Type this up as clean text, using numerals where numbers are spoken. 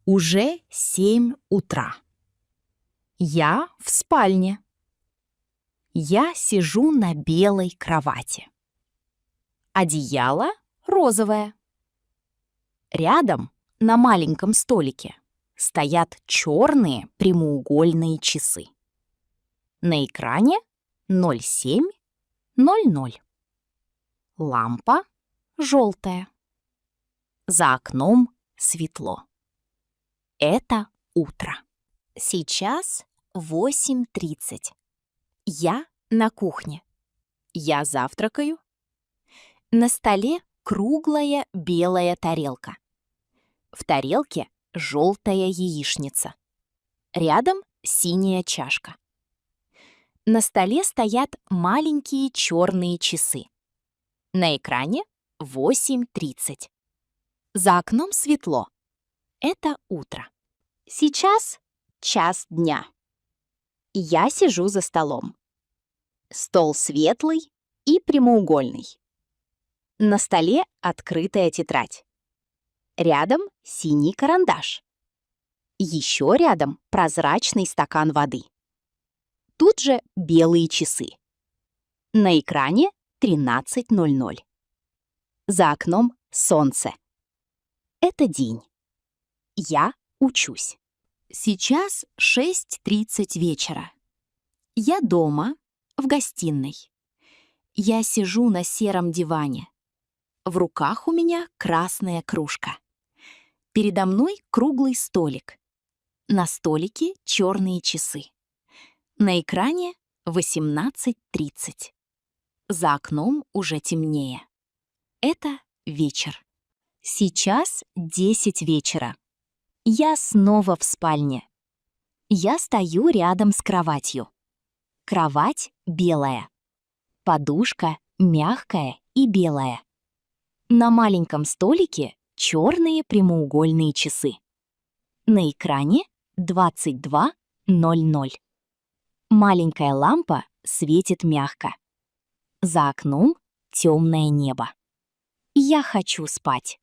Уже 7 утра. Я в спальне. Я сижу на белой кровати. Одеяло розовое. Рядом на маленьком столике стоят черные прямоугольные часы. На экране 07:00. Лампа желтая. За окном светло. Это утро. Сейчас 8:30. Я на кухне. Я завтракаю. На столе круглая белая тарелка. В тарелке желтая яичница. Рядом синяя чашка. На столе стоят маленькие черные часы. На экране 8:30. За окном светло. Это утро. Сейчас час дня. Я сижу за столом. Стол светлый и прямоугольный. На столе открытая тетрадь. Рядом синий карандаш. Еще рядом прозрачный стакан воды. Тут же белые часы. На экране 13:00. За окном солнце. Это день. Я учусь. Сейчас 6:30 вечера. Я дома, в гостиной. Я сижу на сером диване. В руках у меня красная кружка. Передо мной круглый столик. На столике черные часы. На экране 18:30. За окном уже темнее. Это вечер. Сейчас 10 вечера. Я снова в спальне. Я стою рядом с кроватью. Кровать белая. Подушка мягкая и белая. На маленьком столике черные прямоугольные часы. На экране 22:00. Маленькая лампа светит мягко. За окном темное небо. Я хочу спать.